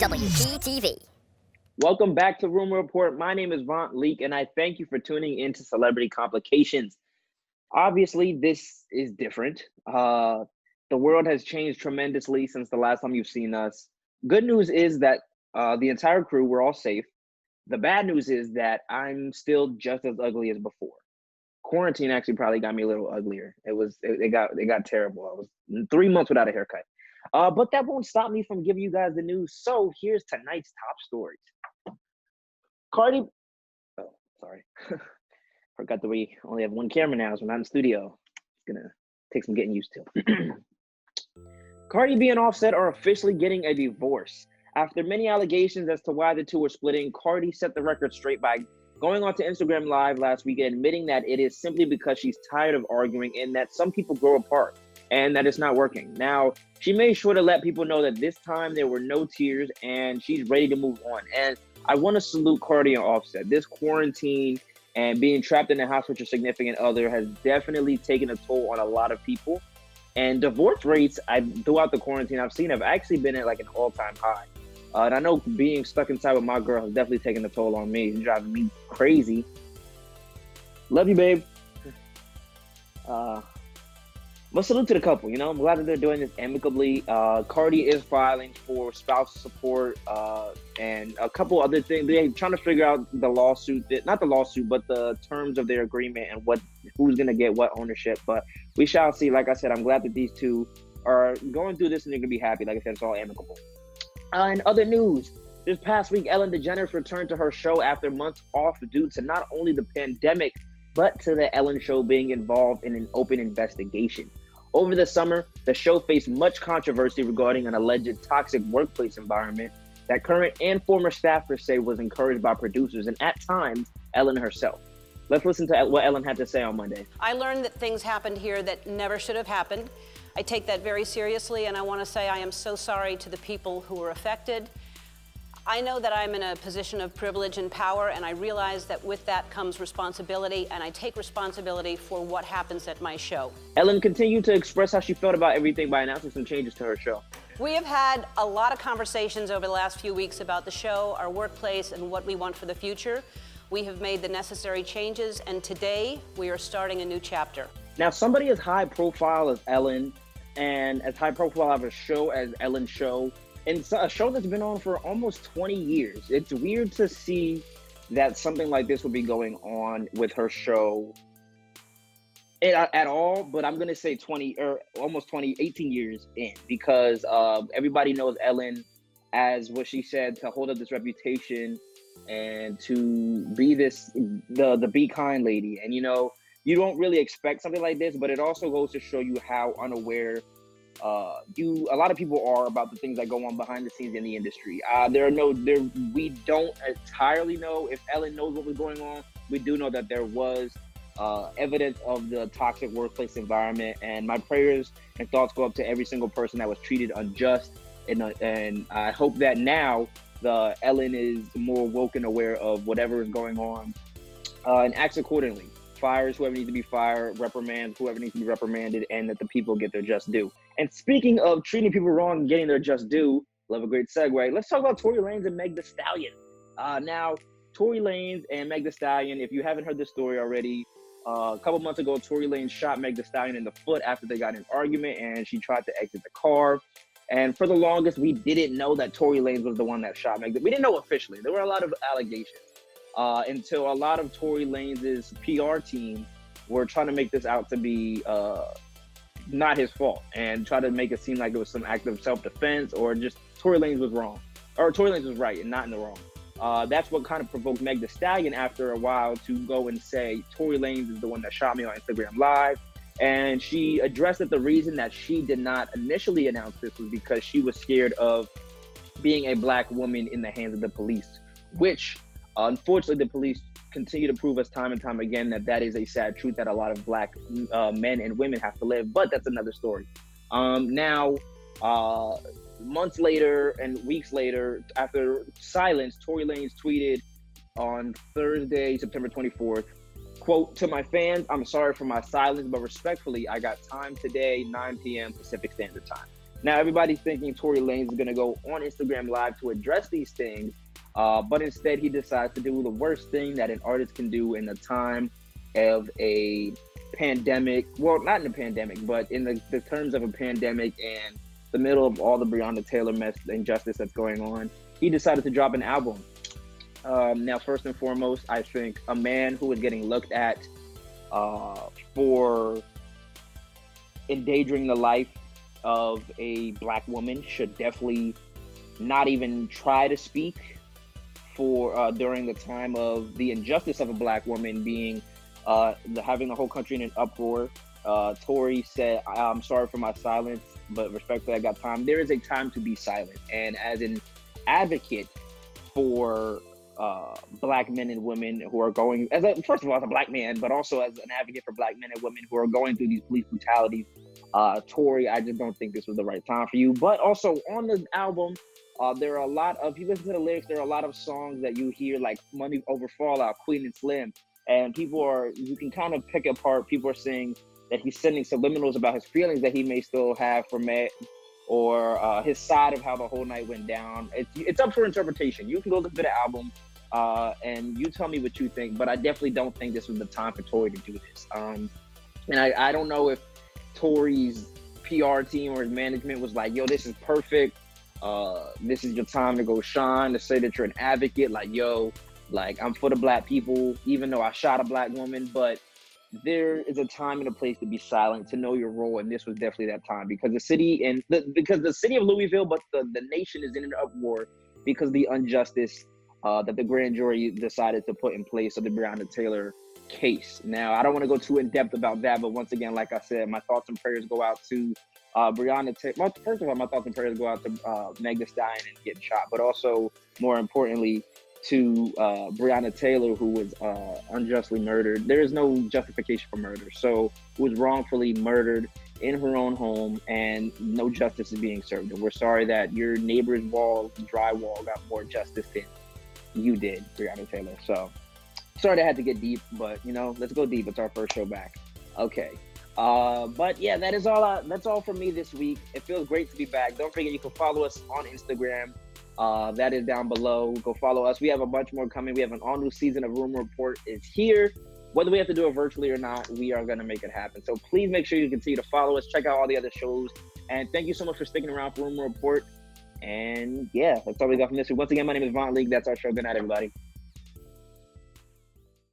WPTV. Welcome back to Rumor Report. My name is Vont, and I thank you for tuning in to Celebrity Complications. Obviously, this is different. The world has changed tremendously since the last time you've seen us. Good news is that the entire crew, we're all safe. The bad news is that I'm still just as ugly as before. Quarantine actually probably got me a little uglier. It got terrible. I was 3 months without a haircut. But that won't stop me from giving you guys the news. So here's tonight's top stories. Cardi, oh, sorry. Forgot that we only have one camera now, so we're not in the studio. It's gonna take some getting used to. Cardi B and Offset are officially getting a divorce. After many allegations as to why the two were splitting, Cardi set the record straight by going onto Instagram Live last week and admitting that it is simply because she's tired of arguing and that some people grow apart and that it's not working. Now, she made sure to let people know that this time there were no tears and she's ready to move on. And I want to salute Cardi and Offset. This quarantine and being trapped in the house with your significant other has definitely taken a toll on a lot of people. And divorce rates throughout the quarantine I've seen have actually been at like an all-time high. And I know being stuck inside with my girl has definitely taken a toll on me. It's driving me crazy. Love you, babe. But salute to the couple, you know. I'm glad that they're doing this amicably. Cardi is filing for spousal support and a couple other things. They're trying to figure out the lawsuit, not the lawsuit, but the terms of their agreement and who's going to get what ownership. But we shall see. Like I said, I'm glad that these two are going through this and they're going to be happy. Like I said, it's all amicable. In other news, this past week, Ellen DeGeneres returned to her show after months off due to not only the pandemic, but to the Ellen Show being involved in an open investigation. Over the summer, the show faced much controversy regarding an alleged toxic workplace environment that current and former staffers say was encouraged by producers and at times, Ellen herself. Let's listen to what Ellen had to say on Monday. I learned that things happened here that never should have happened. I take that very seriously, and I want to say I am so sorry to the people who were affected. I know that I'm in a position of privilege and power, and I realize that with that comes responsibility, and I take responsibility for what happens at my show. Ellen continued to express how she felt about everything by announcing some changes to her show. We have had a lot of conversations over the last few weeks about the show, our workplace, and what we want for the future. We have made the necessary changes, and today we are starting a new chapter. Now, somebody as high profile as Ellen and as high profile of a show as Ellen's show, and a show that's been on for almost 20 years. It's weird to see that something like this would be going on with her show at all, but I'm going to say 18 years in, because everybody knows Ellen as what she said, to hold up this reputation and to be the be kind lady. And, you know, you don't really expect something like this, but it also goes to show you how unaware a lot of people are about the things that go on behind the scenes in the industry. We don't entirely know if Ellen knows what was going on. We do know that there was evidence of the toxic workplace environment, and my prayers and thoughts go up to every single person that was treated unjust. And I hope that now Ellen is more woke and aware of whatever is going on and acts accordingly. Fires whoever needs to be fired, reprimands whoever needs to be reprimanded, and that the people get their just due. And speaking of treating people wrong and getting their just due, love a great segue. Let's talk about Tori Lanez and Meg Thee Stallion. Now, Tori Lanez and Meg Thee Stallion, if you haven't heard this story already, a couple months ago, Tori Lanez shot Meg Thee Stallion in the foot after they got in an argument, and she tried to exit the car. And for the longest, we didn't know that Tori Lanez was the one that shot Meg. We didn't know officially. There were a lot of allegations. Until a lot of Tori Lanez's PR team were trying to make this out to be not his fault and try to make it seem like it was some act of self-defense or just Tori Lanez was wrong, or Tori Lanez was right and not in the wrong. That's what kind of provoked Meg Thee Stallion after a while to go and say Tori Lanez is the one that shot me on Instagram Live. And she addressed that the reason that she did not initially announce this was because she was scared of being a black woman in the hands of the police, which unfortunately, the police continue to prove us time and time again that is a sad truth that a lot of black men and women have to live. But that's another story. Now, months later and weeks later, after silence, Tori Lanez tweeted on Thursday, September 24th, quote, "To my fans, I'm sorry for my silence, but respectfully, I got time today, 9 p.m. Pacific Standard Time." Now everybody's thinking Tory Lanez is going to go on Instagram Live to address these things, but instead he decides to do the worst thing that an artist can do in the time of a pandemic. Well, not in a pandemic, but in the terms of a pandemic and the middle of all the Breonna Taylor mess, injustice that's going on. He decided to drop an album. Now, first and foremost, I think a man who is getting looked at for endangering the life of a black woman should definitely not even try to speak for during the time of the injustice of a black woman being having the whole country in an uproar. Tory said, "I'm sorry for my silence, but respectfully, I got time." There is a time to be silent, and as an advocate for black men and women who are going, first of all, as a black man, but also as an advocate for black men and women who are going through these police brutalities, Tory, I just don't think this was the right time for you. But also on the album, there are a lot of, if you listen to the lyrics, there are a lot of songs that you hear like Money Over Fallout, Queen and Slim, and you can kind of pick apart, people are saying that he's sending subliminals about his feelings that he may still have for Meg, or his side of how the whole night went down. It's up for interpretation. You can go listen to the album, and you tell me what you think, but I definitely don't think this was the time for Tory to do this. And I don't know if Tory's PR team or his management was like, yo, this is perfect. This is your time to go shine, to say that you're an advocate. Like, yo, like, I'm for the black people, even though I shot a black woman, but there is a time and a place to be silent, to know your role, and this was definitely that time, because the city of Louisville, but the nation is in an uproar because of the injustice that the grand jury decided to put in place of the Breonna Taylor case. Now, I don't want to go too in depth about that, but once again, like I said, my thoughts and prayers go out to Breonna Taylor. First of all, my thoughts and prayers go out to Meg Thee Stallion and getting shot, but also, more importantly, to Breonna Taylor, who was unjustly murdered. There is no justification for murder. So, who was wrongfully murdered in her own home, and no justice is being served. And we're sorry that your neighbor's drywall got more justice than you did, Breonna Taylor. So, sorry that I had to get deep, but let's go deep. It's our first show back. Okay. But yeah, that's all from me this week. It feels great to be back. Don't forget, you can follow us on Instagram. That is down below. Go follow us. We have a bunch more coming. We have an all-new season of Rumor Report is here. Whether we have to do it virtually or not, we are going to make it happen. So please make sure you continue to follow us. Check out all the other shows. And thank you so much for sticking around for Rumor Report. And yeah, that's all we got from this week. Once again, my name is Vont. That's our show. Good night, everybody.